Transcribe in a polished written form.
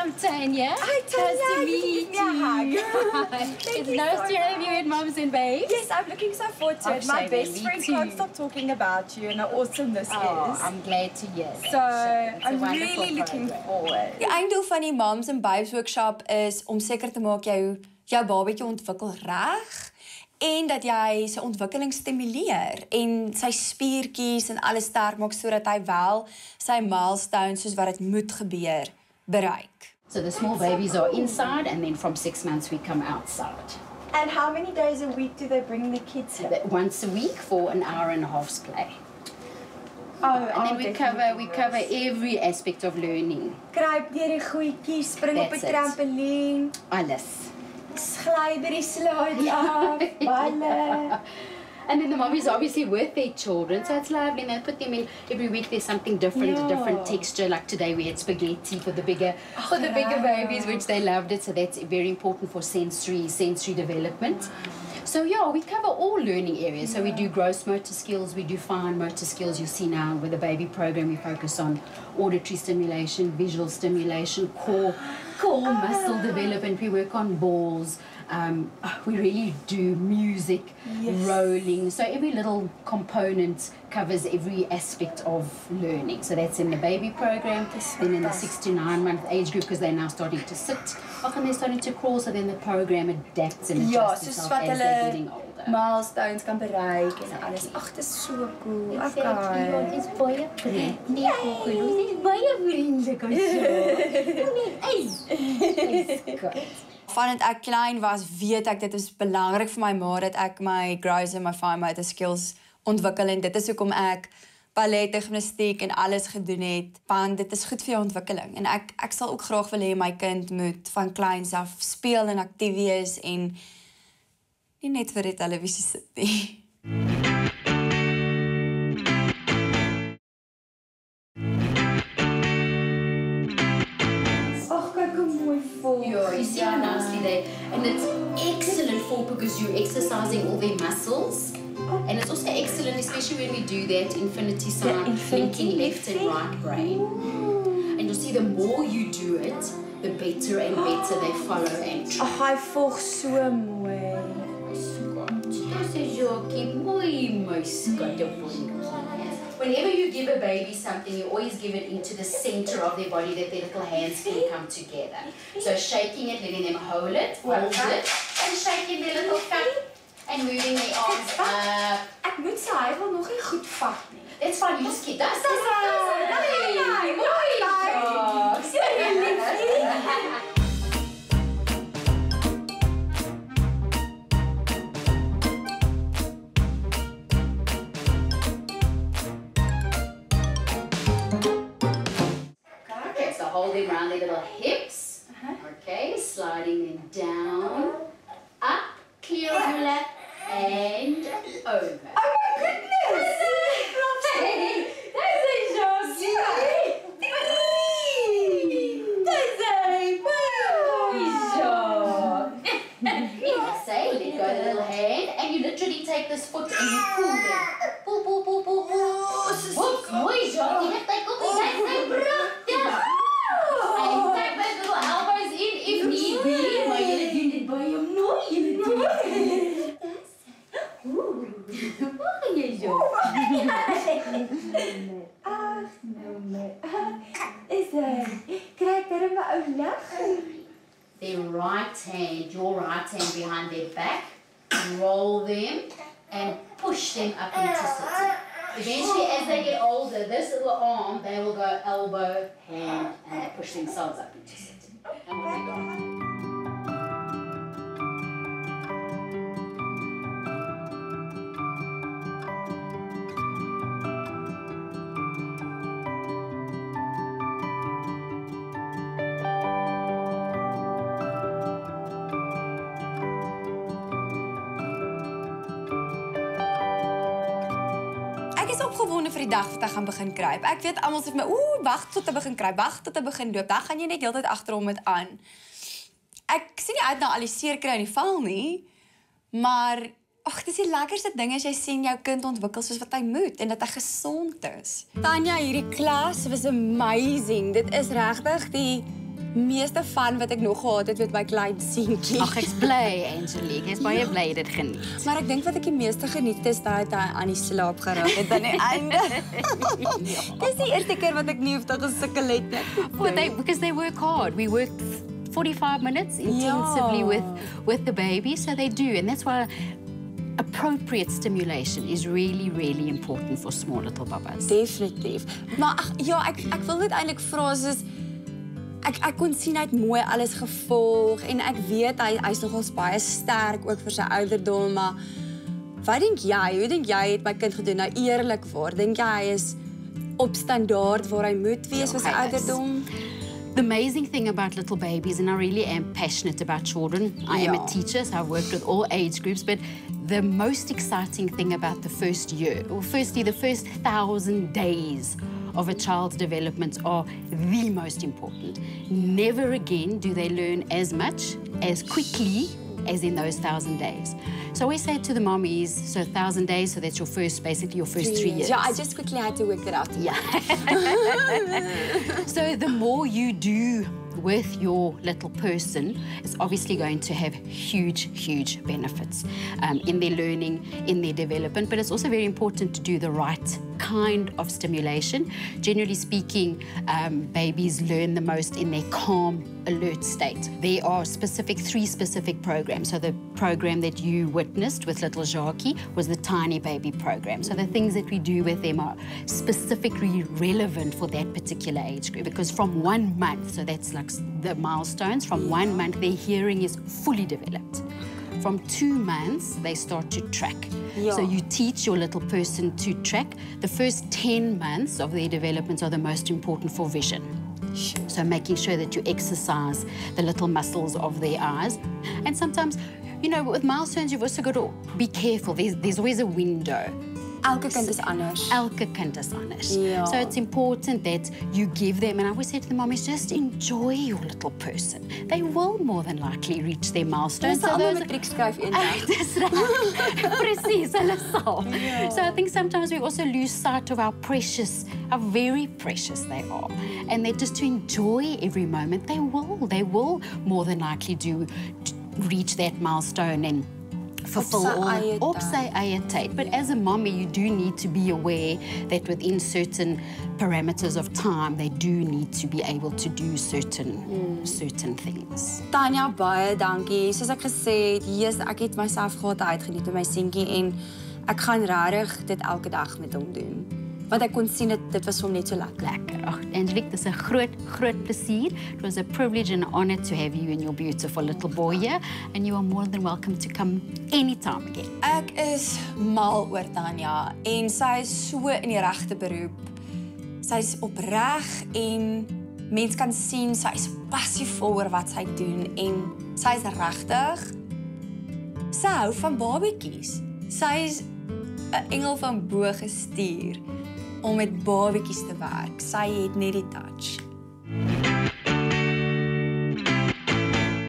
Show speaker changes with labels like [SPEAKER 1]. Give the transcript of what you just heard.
[SPEAKER 1] I'm Tanya.
[SPEAKER 2] Hi, Tanya.
[SPEAKER 1] Nice to meet you. It's nice to have you at Mums and Babes.
[SPEAKER 2] Yes, I'm looking so forward to it. My best friend can't stop talking about you and how awesome this is.
[SPEAKER 1] I'm glad to hear that.
[SPEAKER 2] So, I'm really looking forward.
[SPEAKER 3] Die einddoel van die Moms and Babes workshop is om seker te maak jou babatjie ontwikkel reg en dat jy sy ontwikkeling stimuleer en sy spiertjies en alles sterk maak sodat hy wel sy milestones soos wat dit moet gebeur bereik.
[SPEAKER 1] So the small babies are inside, and then from 6 months we come outside.
[SPEAKER 2] And how many days a week do they bring the kids here?
[SPEAKER 1] Once a week for an hour and a half's play. And then we cover every aspect of learning.
[SPEAKER 2] Kruip deur die goedjies, spring op 'n trampoline,
[SPEAKER 1] Alles.
[SPEAKER 2] gly by die slide af, balle.
[SPEAKER 1] And then the mummies obviously with their children, so it's lovely. And they put them in every week. There's something different, a different texture. Like today we had spaghetti for the bigger babies, which they loved it. So that's very important for sensory development. So yeah, we cover all learning areas. So we do gross motor skills, we do fine motor skills. You see now with the baby program, we focus on auditory stimulation, visual stimulation, core muscle development. We work on balls. We really do music, rolling. So every little component covers every aspect of learning. So that's in the baby program. Then in the 6 to 9 month age group, because they're now starting to sit. Often they're starting to crawl, so then the program adapts and adjusts itself as they're getting older.
[SPEAKER 2] Milestones kan bereik en alles. Ag, dit is so cool.
[SPEAKER 1] Dit is baie prettig. Nee, dit is baie vriendelik en so.
[SPEAKER 3] Vandat ek klein was, weet ek dit is belangrik vir my ma dat ek my gross en my fine motor skills ontwikkel en dit is hoekom ek ballet, gimnastiek en alles gedoen het, want dit is goed vir jou ontwikkeling en ek sal ook graag wil hê my kind moet van kleins af speel en aktief wees en nie net vir die televisie sit nie.
[SPEAKER 1] You see how nicely they, and it's excellent for because you're exercising all their muscles, and it's also excellent, especially when we do that infinity sign, linking left and right brain. And you'll see the more you do it, the better and better they follow and try.
[SPEAKER 2] Hy volg so mooi.
[SPEAKER 1] Dis is Jokie, mooi skatjie. Whenever you give a baby something, you always give it into the center of their body that their little hands can come together. So shaking it, letting them hold it, and shaking their little cup and moving their arms up.
[SPEAKER 2] Ek moet sê hy wil nog nie goed vat nie.
[SPEAKER 1] That's fine, you just keep that. Hold them around their little hips. Okay, sliding them down, up, clear of your lap, and over.
[SPEAKER 2] Oh my goodness!
[SPEAKER 1] Hey, that's a Josie. Say, let go the little hand, and you literally take this foot and you pull them. Pull, pull, pull, pull, pull. Whoop, mooi zo. Je hebt dat ook niet prachtig. En take those little elbows in if need be. Maar jullie doen dit bij je mooi. Jullie doen het. Wat je zo?
[SPEAKER 2] Ach, nou my. Is hy? Krijg daar my ou lag?
[SPEAKER 1] Their right hand, your right hand behind their back, roll them and push them up into sitting. Eventually, as they get older, this little arm, they will go elbow, hand, and they push themselves up into sitting. And when they go.
[SPEAKER 3] Opgewonde vir die dag wat ek gaan begin kruip. Ek weet almal sê vir my, wag tot ek begin kruip, wag tot ek begin loop. Dan gaan jy net heeltyd agterom met aan. Ek sien nie uit na al die seer kry in die val nie, maar ag, dis die lekkerste ding as jy sien jou kind ontwikkel soos wat hy moet en dat hy gesond is. Tanya, hierdie klas was amazing. Dit is regtig die meeste van wat ek nog gehad het met my klein seentjie.
[SPEAKER 1] Ag, ek's bly, Angelique. Ek's baie bly dit geniet.
[SPEAKER 3] Maar ek dink wat ek die meeste geniet is dat hy aan die slaap geraak het aan die einde. Dis die eerste keer wat ek nie hoef te gesukkel het nie.
[SPEAKER 1] Because they work hard. We work 45 minutes intensively with the baby, so they do, and that's why appropriate stimulation is really, really important for small little babbas.
[SPEAKER 3] Definitief. Maar ek wil net eintlik vra soos ek kon sien hy het mooi alles gevolg en ek weet hy's nogals baie sterk ook vir sy ouderdom, maar wat dink jy? Hoe dink jy het my kind gedoen? Nou eerlikwaar, dink jy hy is op standaard waar hy moet wees vir sy ouderdom?
[SPEAKER 1] The amazing thing about little babies, and I really am passionate about children. I am a teacher, so I've worked with all age groups, but the most exciting thing about the first year, or firstly, the first 1,000 days of a child's development are the most important. Never again do they learn as much, as quickly as in those 1,000 days. So I always say to the mommies, so 1,000 days, so that's your first, basically your first 3 years.
[SPEAKER 3] Yeah, I just quickly had to work it out.
[SPEAKER 1] Yeah. So the more you do with your little person, it's obviously going to have huge, huge benefits in their learning, in their development, but it's also very important to do the right kind of stimulation. Generally speaking, babies learn the most in their calm, alert state. There are three specific programs. So the program that you witnessed with little Jackie was the Tiny Baby program. So the things that we do with them are specifically relevant for that particular age group, because from 1 month, so that's like the milestones, from 1 month their hearing is fully developed. From 2 months, they start to track. So you teach your little person to track. The first 10 months of their development are the most important for vision. So making sure that you exercise the little muscles of their eyes. And sometimes, you know, with milestones, you've also got to be careful. There's always a window.
[SPEAKER 3] Elke kind is anders.
[SPEAKER 1] Elke kind is anders.
[SPEAKER 3] Ja.
[SPEAKER 1] So it's important that you give them, and I always say to the mommies, just enjoy your little person. They will more than likely reach their milestones.
[SPEAKER 3] So those matriek skryf eendag.
[SPEAKER 1] Dis reg. Presies, hulle sal. So I think sometimes we also lose sight of how very precious they are. And that just to enjoy every moment, they will more than likely reach that milestone and fulfill op sy eie tyd. But as a mommy, you do need to be aware that within certain parameters of time, they do need to be able to do certain things.
[SPEAKER 3] Tanya, baie dankie. Soos ek gesê het, ek het myself gehad uitgeniet met my seentjie en ek gaan regtig dit elke dag met hom doen. Want ek kon sien dit was vir hom net so lekker.
[SPEAKER 1] Ag, Angelique, dis 'n groot plesier. It was a privilege and an honor to have you and your beautiful little boy here, and you are more than welcome to come anytime again.
[SPEAKER 3] Ek is mal oor Tanya en sy is so in die regte beroep. Sy is opreg en mens kan sien sy is passievol oor wat sy doen en sy is regtig. Sy hou van babatjies. Sy is 'n engel van bo gestuur om met babatjies te werk. Sy het net die touch.